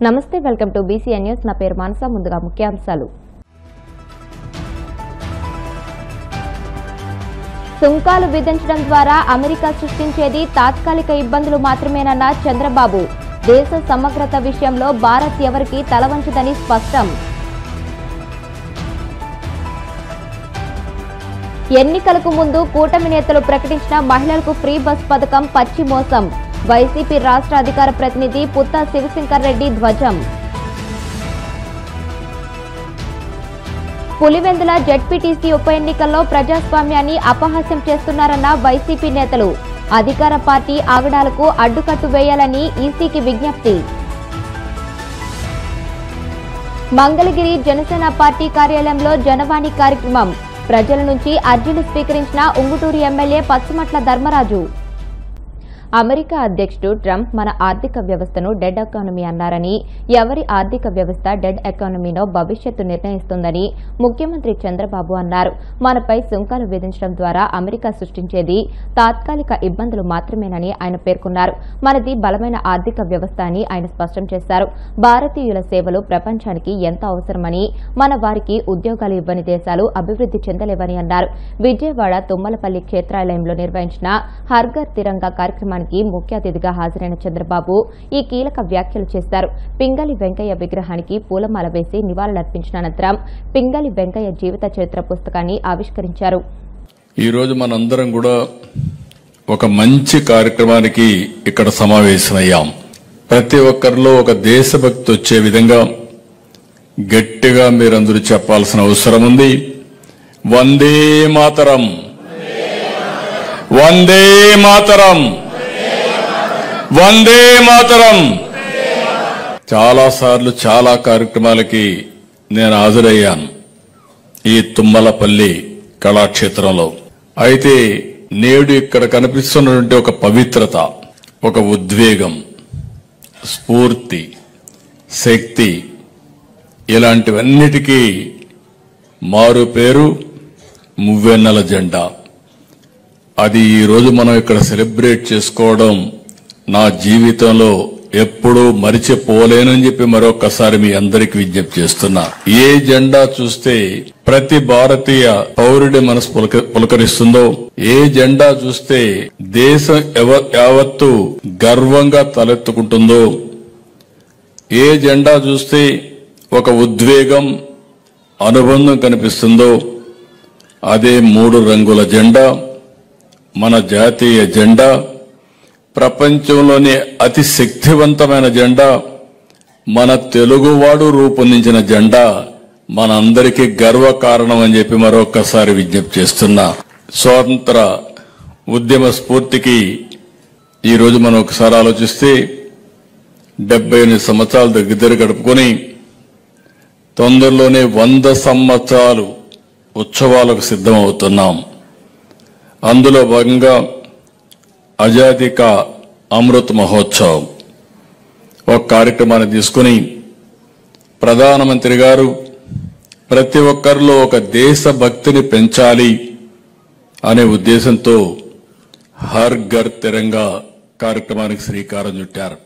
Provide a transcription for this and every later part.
నమస్తే, welcome to BCN news. నా పేరు మానస. ముందుగా ముఖ్యాంశాలు. సుంకాలు విధించడం ద్వారా అమెరికా సృష్టించేది తాత్కాలిక ఇబ్బందులు మాత్రమేనన్న చంద్రబాబు. దేశ సమగ్రత విషయంలో భారత్ ఎవరికీ తలవంచదని స్పష్టం. ఎన్నికలకు ముందు కూటమి నేతలు ప్రకటించిన మహిళలకు ఫ్రీ బస్ పథకం పచ్చి మోసం. వైసీపీ రాష్ట్ర అధికార ప్రతినిధి పుత్తా శివశంకర్ రెడ్డి ధ్వజం. పులివెందుల జెడ్పీటీసీ ఉప ఎన్నికల్లో ప్రజాస్వామ్యాన్ని అపహాస్యం చేస్తున్నారన్న వైసీపీ నేతలు. అధికార పార్టీ ఆగడాలకు అడ్డుకట్టు వేయాలని ఈసీకి విజ్ఞప్తి. మంగళగిరి జనసేన పార్టీ కార్యాలయంలో జనవాణి కార్యక్రమం. ప్రజల నుంచి అర్జీలు స్వీకరించిన ఉంగుటూరు ఎమ్మెల్యే పచ్చిమట్ల ధర్మరాజు. అమెరికా అధ్యక్షుడు ట్రంప్ మన ఆర్థిక వ్యవస్థను డెడ్ ఎకానమీ అన్నారని, ఎవరి ఆర్థిక వ్యవస్థ డెడ్ ఎకానమీనో భవిష్యత్తు నిర్ణయిస్తుందని ముఖ్యమంత్రి చంద్రబాబు అన్నారు. మనపై సుంకాలు విధించడం ద్వారా అమెరికా సృష్టించేది తాత్కాలిక ఇబ్బందులు మాత్రమేనని ఆయన పేర్కొన్నారు. మనది బలమైన ఆర్థిక వ్యవస్థ అని ఆయన స్పష్టం చేశారు. భారతీయుల సేవలు ప్రపంచానికి ఎంతో అవసరమని, మన వారికి ఉద్యోగాలు ఇవ్వని దేశాలు అభివృద్ధి చెందలేవని అన్నారు. విజయవాడ తుమ్మలపల్లి క్షేత్రాలయంలో నిర్వహించిన హర్ఘర్ తిరంగా కార్యక్రమానికి ముఖ్య అతిథిగా హాజరైన చంద్రబాబు ఈ కీలక వ్యాఖ్యలు చేశారు. పింగళి వెంకయ్య విగ్రహానికి పూలమాల వేసి నివాళులర్పించిన అనంతరం పింగళి వెంకయ్య జీవిత చరిత్ర పుస్తకాన్ని ఆవిష్కరించారు. ఈ రోజు మనందరం కూడా ఒక మంచి కార్యక్రమానికి ఇక్కడ సమావేశమయ్యాం. ప్రతి ఒక్కరిలో ఒక దేశభక్తి వచ్చే విధంగా గట్టిగా మీరందరూ చెప్పాల్సిన అవసరం ఉంది. వందే మాతరం, వందే మాతరం, వందే మాతరం. చాలాసార్లు చాలా కార్యక్రమాలకి నేను హాజరయ్యాను ఈ తుమ్మలపల్లి కళాక్షేత్రంలో. అయితే నేడు ఇక్కడ కనిపిస్తున్నటువంటి ఒక పవిత్రత, ఒక ఉద్వేగం, స్ఫూర్తి, శక్తి, ఇలాంటివన్నిటికీ మారు పేరు మువ్వెన్నెల జెండా. అది ఈ రోజు మనం ఇక్కడ సెలబ్రేట్ చేసుకోవడం నా జీవితంలో ఎప్పుడూ మరిచిపోలేనని చెప్పి మరొకసారి మీ అందరికీ విజ్ఞప్తి చేస్తున్నా. ఏ జెండా చూస్తే ప్రతి భారతీయ పౌరుడి మనసు పులకరిస్తుందో, ఏ జెండా చూస్తే దేశం యావత్తు గర్వంగా తలెత్తుకుంటుందో, ఏ జెండా చూస్తే ఒక ఉద్వేగం, అనుబంధం కనిపిస్తుందో, అదే 3 రంగుల జెండా, మన జాతీయ జెండా, ప్రపంచంలోనే అతి శక్తివంతమైన జెండా, మన తెలుగువాడు రూపొందించిన జెండా మనందరికీ గర్వకారణం అని చెప్పి మరొకసారి విజ్ఞప్తి చేస్తున్నా. స్వాతంత్ర ఉద్యమ స్ఫూర్తికి ఈరోజు మనం ఒకసారి ఆలోచిస్తే 78 సంవత్సరాలు దగ్గర గడుపుకొని తొందరలోనే 100 సంవత్సరాలు ఉత్సవాలకు సిద్ధమవుతున్నాం. అందులో భాగంగా ఆజాదీ కా అమృత్ మహోత్సవ్ ఒక కార్యక్రమాన్ని తీసుకుని ప్రధానమంత్రి గారు ప్రతి ఒక్కరిలో ఒక దేశభక్తిని పెంచాలి అనే ఉద్దేశంతో హర్ ఘర్ తిరంగా కార్యక్రమానికి శ్రీకారం చుట్టారు.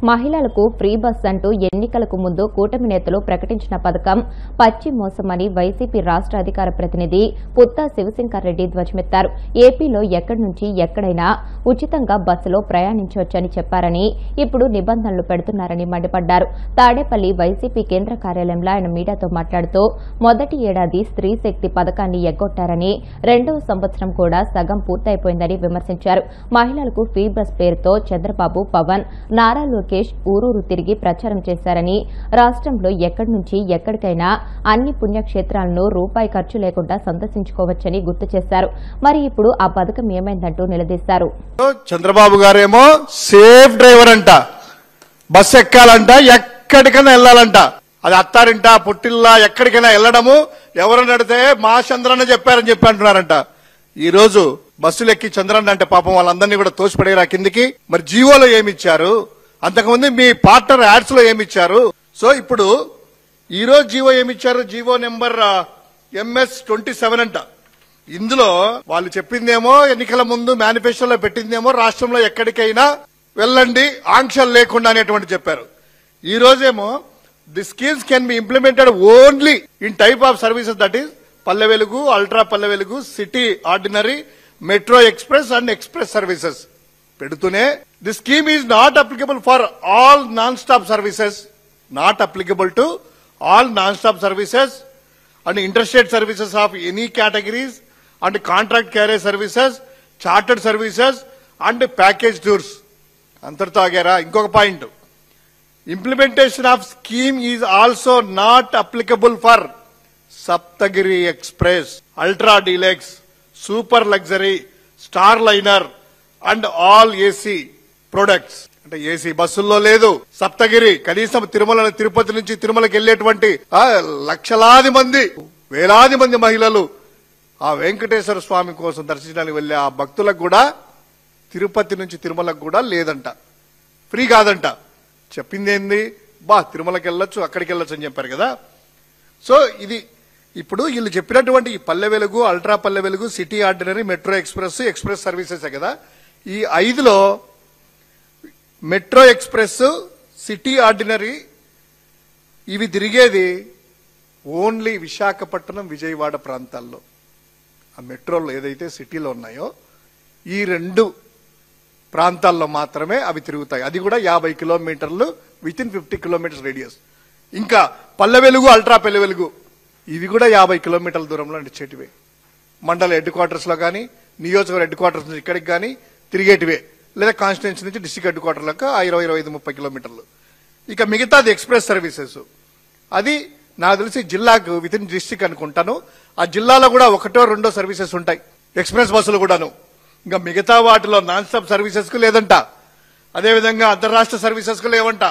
మహిళలకు ఫ్రీ బస్ అంటూ ఎన్నికలకు ముందు కూటమి నేతలు ప్రకటించిన పథకం పచ్చి మోసమని వైసీపీ రాష్ట్ర అధికార ప్రతినిధి పుత్తా శివశంకర్ రెడ్డి ధ్వజమెత్తారు. ఏపీలో ఎక్కడి నుంచి ఎక్కడైనా ఉచితంగా బస్సులో ప్రయాణించవచ్చని చెప్పారని, ఇప్పుడు నిబంధనలు పెడుతున్నారని మండిపడ్డారు. తాడేపల్లి వైసీపీ కేంద్ర కార్యాలయంలో ఆయన మీడియాతో మాట్లాడుతూ మొదటి ఏడాది స్త్రీ శక్తి పథకాన్ని ఎగ్గొట్టారని, 2వ సంవత్సరం కూడా సగం పూర్తయిపోయిందని విమర్శించారు. మహిళలకు ఫ్రీ బస్ పేరుతో చంద్రబాబు, పవన్, నారా లోకేష్ ఊరూరు తిరిగి ప్రచారం చేశారని, రాష్ట్రంలో ఎక్కడి నుంచి ఎక్కడికైనా అన్ని పుణ్యక్షేత్రాలను రూపాయి ఖర్చు లేకుండా సందర్శించుకోవచ్చని గుర్తు చేశారు. మరి ఇప్పుడు ఆ పథకం ఏమైందంటూ నిలదీశారు. చంద్రబాబు గారేమో సేఫ్ డ్రైవర్ అంట, బస్ ఎక్కాలంట, ఎక్కడికైనా వెళ్లాలంట, అది అత్తారింట పుట్టిల్లా ఎక్కడికైనా వెళ్లడము, ఎవరు నడితే మా చంద్రన్న చెప్పారని చెప్పి అంటున్నారంట. ఈ రోజు బస్సులు ఎక్కి చంద్రన్న అంటే పాపం వాళ్ళందరినీ కూడా తోసిపడేరా కిందికి. మరి జీవోలో ఏమిచ్చారు, అంతకుముందు మీ పార్ట్నర్ యాడ్స్ లో ఏమిచ్చారు? సో ఇప్పుడు ఈ రోజు జీవో ఏమిచ్చారు? జీవో నెంబర్ MS-27 అంట. ఇందులో వాళ్ళు చెప్పిందేమో ఎన్నికల ముందు మేనిఫెస్టోలో పెట్టిందేమో రాష్ట్రంలో ఎక్కడికైనా వెళ్ళండి ఆంక్షలు లేకుండా అనేటువంటి చెప్పారు. ఈ రోజేమో the schemes can be implemented only in type of services, that is Palle Velugu, ultra Palle Velugu, city ordinary, metro express and express services పెడుతూనే the scheme is not applicable for all non stop services, not applicable to all non stop services and interstate services of any categories and contract carriage services, chartered services and package tours. అంతటితో ఆగారా? ఇంకొక point, implementation of scheme is also not applicable for Saptagiri express, ultra deluxe, super luxury, star liner and all AC products. అంటే AC బస్సుల్లో లేదు. సప్తగిరి కనీసం తిరుపతి నుంచి తిరుమలకి వెళ్లేటువంటి లక్షలాది మంది, వేలాది మంది మహిళలు ఆ వెంకటేశ్వర స్వామి కోసం దర్శించడానికి వెళ్లే ఆ భక్తులకు కూడా తిరుపతి నుంచి తిరుమలకు కూడా లేదంట, ఫ్రీ కాదంట. చెప్పింది ఏంది? తిరుమలకి వెళ్ళొచ్చు, అక్కడికి వెళ్ళొచ్చు అని చెప్పారు కదా. సో ఇది ఇప్పుడు వీళ్ళు చెప్పినటువంటి ఈ పల్లె Velugu, ultra Palle Velugu, city ordinary, metro express, express services కదా. ఈ 5లో మెట్రో ఎక్స్ప్రెస్, సిటీ ఆర్డినరీ ఇవి తిరిగేది ఓన్లీ విశాఖపట్నం, విజయవాడ ప్రాంతాల్లో. ఆ మెట్రోలో ఏదైతే సిటీలో ఉన్నాయో ఈ 2 ప్రాంతాల్లో మాత్రమే అవి తిరుగుతాయి. అది కూడా 50 కిలోమీటర్లు విత్ ఇన్ 50 కిలోమీటర్స్ రేడియస్. ఇంకా పల్లె వెలుగు, అల్ట్రా పల్లె వెలుగు ఇవి కూడా 50 కిలోమీటర్ల దూరంలో నడిచేటివే. మండల హెడ్ క్వార్టర్స్ లో కానీ, నియోజకవర్గ హెడ్ క్వార్టర్స్ నుంచి ఇక్కడికి కానీ తిరిగేటివే, లేదా కాన్స్టిట్యున్సీ నుంచి డిస్ట్రిక్ట్ హెడ్ క్వార్టర్లకు 20-25-30 కిలోమీటర్లు. ఇక మిగతాది ఎక్స్ప్రెస్ సర్వీసెస్, అది నాకు తెలిసి జిల్లాకు విత్ ఇన్ డిస్ట్రిక్ట్ అనుకుంటాను. ఆ జిల్లాలో కూడా 1-2 సర్వీసెస్ ఉంటాయి ఎక్స్ప్రెస్ బస్సులు కూడాను. ఇంకా మిగతా వాటిలో నాన్ స్టాప్ సర్వీసెస్ కు లేదంట, అదేవిధంగా అంతర్రాష్ట్ర సర్వీసెస్ కు లేవంట,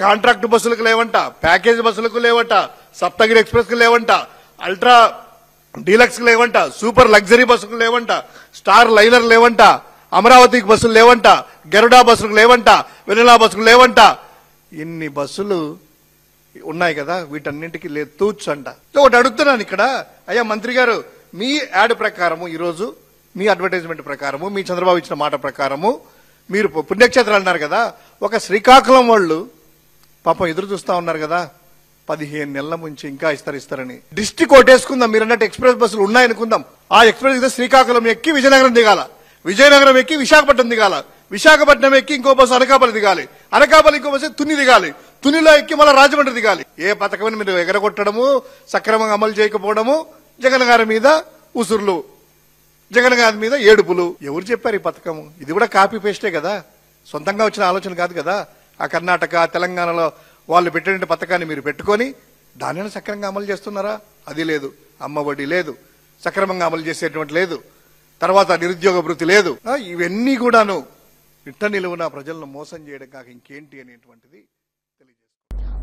కాంట్రాక్ట్ బస్సులకు లేవంట, ప్యాకేజ్ బస్సులకు లేవంట, సప్తగిరి ఎక్స్ప్రెస్ కు లేవంట, అల్ట్రా డీలక్స్ కు లేవంట, సూపర్ లగ్జరీ బస్సుకు లేవంట, స్టార్ లైనర్ లేవంట, అమరావతి బస్సులు లేవంట, గరుడా బస్సులకు లేవంట, వెనిలా బస్సుకు లేవంట. ఇన్ని బస్సులు ఉన్నాయి కదా, వీటన్నింటికి లేదు తూచ్ అంట. ఒకటి అడుగుతున్నాను ఇక్కడ, అయ్యా మంత్రి గారు, మీ యాడ్ ప్రకారము ఈరోజు మీ అడ్వర్టైజ్మెంట్ ప్రకారము, మీ చంద్రబాబు ఇచ్చిన మాట ప్రకారము మీరు పుణ్యక్షేత్రాలు అన్నారు కదా, ఒక శ్రీకాకుళం వాళ్ళు పాపం ఎదురు చూస్తా ఉన్నారు కదా 15 నెలల నుంచి ఇంకా ఇస్తారని. డిస్ట్రిక్ట్ ఓటేసుకుందాం, మీరు అన్నట్టు ఎక్స్ప్రెస్ బస్సులు ఉన్నాయనుకుందాం. ఆ ఎక్స్ప్రెస్ శ్రీకాకుళం ఎక్కి విజయనగరం దిగాల, విజయనగరం ఎక్కి విశాఖపట్నం దిగాల, విశాఖపట్నం ఎక్కి ఇంకో బస్సు అనకాపల్లి దిగాలి, అనకాపల్లి ఇంకో బస్సు తుని దిగాలి, తునిలో ఎక్కి మళ్ళీ రాజమండ్రి దిగాలి. ఏ పథకమని మీరు ఎగరగొట్టడము, సక్రమంగా అమలు చేయకపోవడము, జగన్ గారి మీద ఉసుర్లు, జగన్ గారి మీద ఏడుపులు. ఎవరు చెప్పారు ఈ పథకం? ఇది కూడా కాపీ పేస్టే కదా, సొంతంగా వచ్చిన ఆలోచన కాదు కదా. ఆ కర్ణాటక, తెలంగాణలో వాళ్ళు పెట్టిన పథకాన్ని మీరు పెట్టుకొని దానిని సక్రమంగా అమలు చేస్తున్నారా? అది లేదు. అమ్మ ఒడి లేదు, సక్రమంగా అమలు చేసేటువంటి లేదు, తర్వాత నిరుద్యోగ భృతి లేదు. ఇవన్నీ కూడాను నిట్ట నిలువున ప్రజలను మోసం చేయడం కాక ఇంకేంటి అనేటువంటిది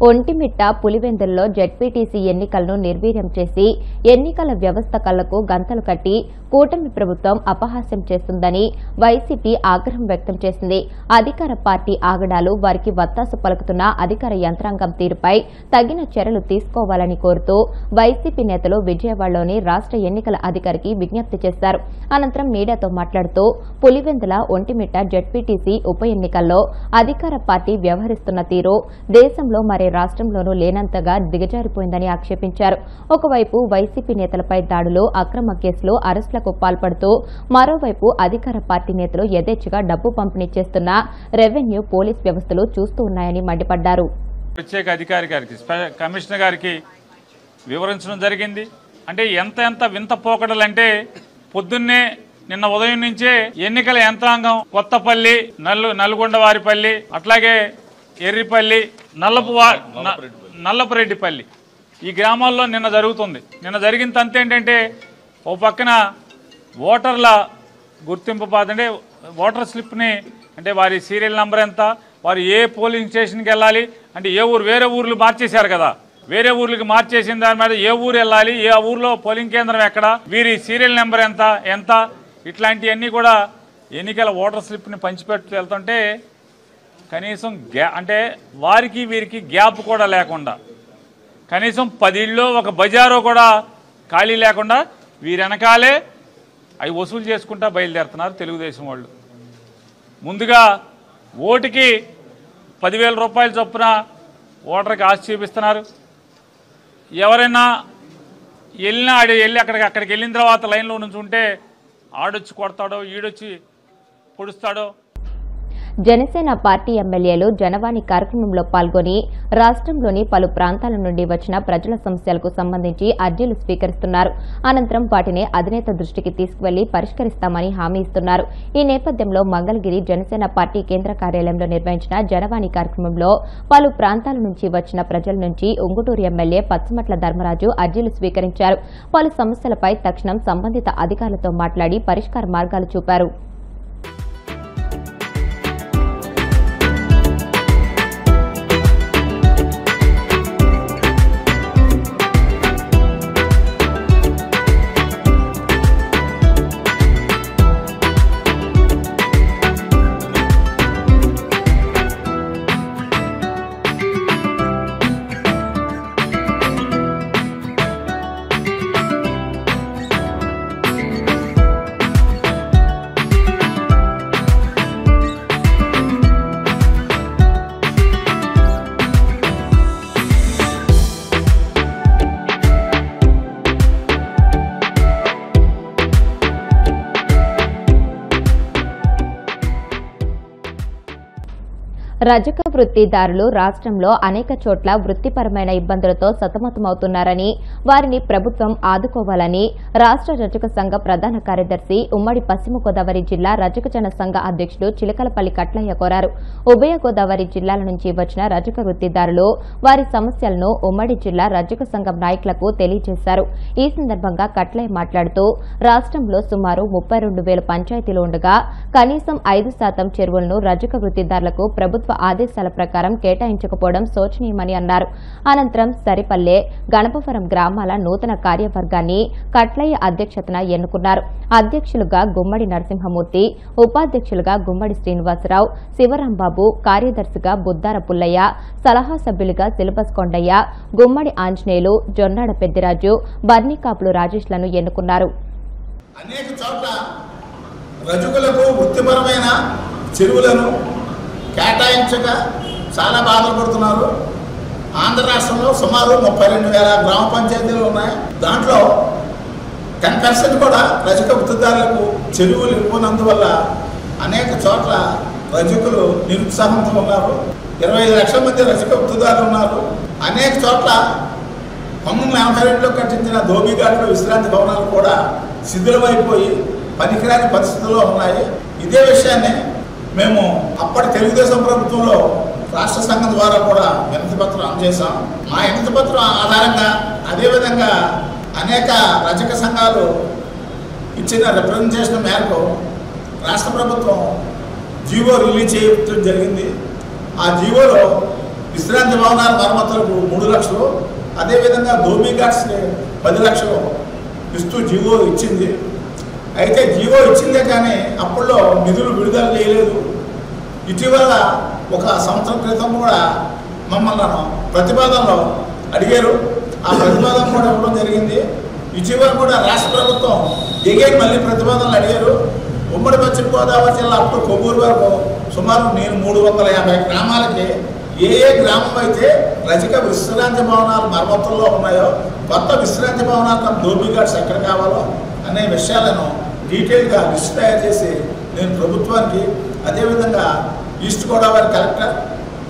ఒంటిమిట్ట పులివెందుల్లో జెడ్పీటీసీ ఎన్నికలను నిర్వీర్యం చేసి ఎన్నికల వ్యవస్థ కళ్లకు గంతలు కట్టి కూటమి ప్రభుత్వం అపహాస్యం చేస్తుందని వైసీపీ ఆగ్రహం వ్యక్తం చేసింది. అధికార పార్టీ ఆగడాలు, వారికి వత్తాసు పలుకుతున్న అధికార యంత్రాంగం తీరుపై తగిన చర్యలు తీసుకోవాలని కోరుతూ వైసీపీ నేతలు విజయవాడలోని రాష్ట్ర ఎన్నికల అధికారికి విజ్ఞప్తి చేశారు. అనంతరం మీడియాతో మాట్లాడుతూ పులివెందుల, ఒంటిమిట్ట జెడ్పీటీసీ ఉప ఎన్నికల్లో అధికార పార్టీ వ్యవహరిస్తున్న తీరు దేశంలో మరే రాష్ట్రంలోనూ లేనంతగా దిగజారిపోయిందని ఆక్షేపించారు. ఒకవైపు వైసీపీ నేతలపై దాడులు, అక్రమ కేసులు, అరెస్టులకు పాల్పడుతూ మరోవైపు అధికార పార్టీ నేతలు యథేచ్ఛగా డబ్బు పంపిణీ చేస్తున్న రెవెన్యూ, పోలీస్ వ్యవస్థలు చూస్తూ ఉన్నాయని మండిపడ్డారు. ప్రత్యేక అధికారి గారికి, కమిషనర్ గారికి వివరించడం జరిగింది. అంటే ఎంత వింత పోకడలంటే పొద్దున్నే నిన్న ఉదయం నుంచే ఎన్నికల యంత్రాంగం కొత్తపల్లి, నల్గొండవారిపల్లి, అట్లాగే ఎర్రిపల్లి, నల్లపురెడ్డిపల్లి ఈ గ్రామాల్లో నిన్న జరుగుతుంది. నిన్న జరిగిన తంతు ఏంటంటే, ఓ పక్కన ఓటర్ల గుర్తింపు అంటే ఓటర్ స్లిప్ని, అంటే వారి సీరియల్ నెంబర్ ఎంత, వారు ఏ పోలింగ్ స్టేషన్కి వెళ్ళాలి, అంటే ఏ ఊరు, వేరే ఊర్లు మార్చేశారు కదా, వేరే ఊర్లకి మార్చేసిన దాని మీద ఏ ఊరు వెళ్ళాలి, ఏ ఊర్లో పోలింగ్ కేంద్రం ఎక్కడ, వీరి సీరియల్ నెంబర్ ఎంత ఇట్లాంటివన్నీ కూడా ఎన్నికల ఓటర్ స్లిప్ని పంచిపెట్టు వెళ్తుంటే కనీసం అంటే వారికి వీరికి గ్యాప్ కూడా లేకుండా, కనీసం 10 ఇళ్ళు ఒక బజారు కూడా ఖాళీ లేకుండా వీరి వెనకాలే అవి వసూలు చేసుకుంటా బయలుదేరుతున్నారు తెలుగుదేశం వాళ్ళు. ముందుగా ఓటుకి 10,000 రూపాయలు చొప్పున ఓటర్కి ఆశ చూపిస్తున్నారు. ఎవరైనా వెళ్ళినా వెళ్ళి అక్కడికి వెళ్ళిన తర్వాత లైన్లో నుంచి ఉంటే ఆడొచ్చి కొడతాడో ఈడొచ్చి పొడుస్తాడో. జనసేన పార్టీ ఎమ్మెల్యేలు జనవాణి కార్యక్రమంలో పాల్గొని రాష్ట్రంలోని పలు ప్రాంతాల నుండి వచ్చిన ప్రజల సమస్యలకు సంబంధించి అర్జీలు స్వీకరిస్తున్నారు. అనంతరం వాటిని అధినేత దృష్టికి తీసుకువెళ్లి పరిష్కరిస్తామని హామీ ఇస్తున్నారు. ఈ నేపథ్యంలో మంగళగిరి జనసేన పార్టీ కేంద్ర కార్యాలయంలో నిర్వహించిన జనవాణి కార్యక్రమంలో పలు ప్రాంతాల నుంచి వచ్చిన ప్రజల నుంచి ఉంగుటూరు ఎమ్మెల్యే పచ్చమట్ల ధర్మరాజు అర్జీలు స్వీకరించారు. పలు సమస్యలపై తక్షణం సంబంధిత అధికారులతో మాట్లాడి పరిష్కార మార్గాలు చూపారు. రజక వృత్తిదారులు రాష్ట్రంలో అనేక చోట్ల వృత్తిపరమైన ఇబ్బందులతో సతమతమవుతున్నారని, వారిని ప్రభుత్వం ఆదుకోవాలని రాష్ట్ర రజక సంఘ ప్రధాన కార్యదర్శి, ఉమ్మడి పశ్చిమ గోదావరి జిల్లా రజక జన సంఘ అధ్యక్షుడు చిలకలపల్లి కట్లయ్య కోరారు. ఉభయ గోదావరి జిల్లాల నుంచి వచ్చిన రజక వృత్తిదారులు వారి సమస్యలను ఉమ్మడి జిల్లా రజక సంఘం నాయకులకు తెలియజేశారు. ఈ సందర్భంగా కట్లయ్య మాట్లాడుతూ రాష్ట్రంలో సుమారు 32,000 పంచాయతీలు ఉండగా కనీసం 5% చెరువులను రజక వృత్తిదారులకు ప్రభుత్వ ఆదేశాల ప్రకారం కేటాయించకపోవడం శోచనీయమని అన్నారు. అనంతరం సరిపల్లె, గణపవరం గ్రామాల నూతన కార్యవర్గాన్ని కట్లయ్య అధ్యక్షతన ఎన్నుకున్నారు. అధ్యక్షులుగా గుమ్మడి నరసింహమూర్తి, ఉపాధ్యక్షులుగా గుమ్మడి శ్రీనివాసరావు, శివరాంబాబు, కార్యదర్శిగా బుద్దార పుల్లయ్య, సలహా సభ్యులుగా సిలబస్ కొండయ్య, గుమ్మడి ఆంజనేయులు, జొన్నాడ పెద్దిరాజు, బర్నికాపులు రాజేష్లను ఎన్నుకున్నారు. అనేక చోట్ల రజకులకు వృత్తిపరమైన చెరువులను కేటాయించక చాలా బాధలు పడుతున్నారు. ఆంధ్ర రాష్ట్రంలో సుమారు 32,000 గ్రామ పంచాయతీలు ఉన్నాయి. దాంట్లో 10% కూడా రజక వృత్తిదారులకు చెరువులు ఇవ్వనందువల్ల అనేక చోట్ల రజకులు నిరుత్సాహంతో ఉన్నారు. 25 లక్షల మంది రజక వృత్తిదారులు ఉన్నారు. అనేక చోట్ల 1982లో కట్టించిన ధోబీఘాట్లో విశ్రాంతి భవనాలు కూడా శిథిలమైపోయి పనికిరాని పరిస్థితుల్లో ఉన్నాయి. ఇదే విషయాన్ని మేము అప్పటి తెలుగుదేశం ప్రభుత్వంలో రాష్ట్ర సంఘం ద్వారా కూడా వినతి పత్రం అందజేశాం. మా వినతి పత్రం ఆధారంగా అదేవిధంగా అనేక రజక సంఘాలు ఇచ్చిన రిప్రజెంటేషన్ మేరకు రాష్ట్ర ప్రభుత్వం జీవో రిలీజ్ చేయడం జరిగింది. ఆ జీవోలో విశ్రాంతి భవనాల మరమ్మతులకు 3 లక్షలు, అదేవిధంగా ధోబీఘాట్స్కి 10 లక్షలు ఇస్తూ జీవో ఇచ్చింది. అయితే జీవో ఇచ్చిందే కానీ అప్పుల్లో నిధులు విడుదల చేయలేదు. ఇటీవల 1 సంవత్సరం క్రితం కూడా మమ్మల్ని ప్రతిపాదనలో అడిగారు. ఆ ప్రతిపాదన కూడా ఇవ్వడం జరిగింది. ఇటీవల కూడా రాష్ట్ర ప్రభుత్వం దిగేది మళ్ళీ ప్రతిపాదనలు అడిగారు. ఉమ్మడి పశ్చిమ గోదావరి జిల్లా అప్పుడు కొవ్వూరు వరకు సుమారు నేను 350 గ్రామాలకి ఏ గ్రామం అయితే రజక విశ్రాంతి భవనాలు మరమ్మతుల్లో ఉన్నాయో, కొత్త విశ్రాంతి భవనాలు ధోబీఘాట్స్ ఎక్కడ కావాలో అనే విషయాలను డీటెయిల్గా లిస్ట్ తయారు చేసి నేను ప్రభుత్వానికి, అదేవిధంగా ఈస్ట్ గోదావరి కలెక్టర్,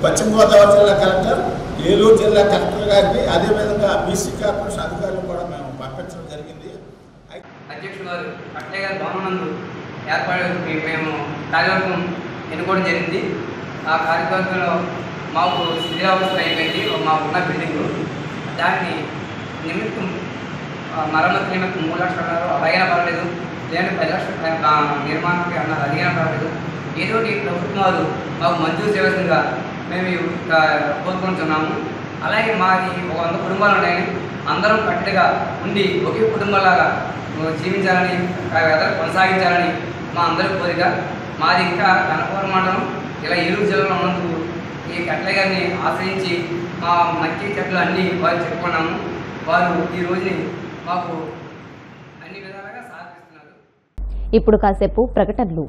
పశ్చిమ గోదావరి జిల్లా కలెక్టర్, ఏలూరు జిల్లా కలెక్టర్ గారికి, అదేవిధంగా బీసీ కార్పొరేషన్ అధికారులు కూడా మేము పంపించడం జరిగింది. అధ్యక్షుడు గారు కట్లయ్య గారి భవనందు మేము కార్యవర్గం ఎన్నుకోవడం జరిగింది. ఆ కార్యవర్గంలో మాకు శిథిలావస్థ అయిపోయింది. మాకున్న బిల్డింగు దాన్ని నిమిత్తం మరమ్మతు నిమిత్తం 3 లక్షలు అన్నారు. అలాగైనా పర్వాలేదు, లేదంటే 10 లక్షల నిర్మాణానికి అన్నారు. అడిగినా పర్వాలేదు. ఏదో ప్రభుత్వం వారు మాకు మంజూరు చేయవలసిందిగా మేము కోరుకుంటున్నాము. అలాగే మాది 100 కుటుంబాలు ఉన్నాయని అందరం కట్టుగా ఉండి ఒకే కుటుంబంలాగా జీవించాలని, కొనసాగించాలని మా అందరి కోరిక. మాది ఇంకా గణపవరం మండలం ఇలా ఏలూరు జిల్లాలో ఉన్నందుకు ఈ కట్లయ్య గారిని ఆశ్రయించి మా మంచి చెట్లు అన్నీ వారు చెప్పుకున్నాము. వారు ఈ రోజుని మాకు అన్ని విధాలుగా సహకరిస్తున్నారు. ఇప్పుడు కాసేపు ప్రకటనలు.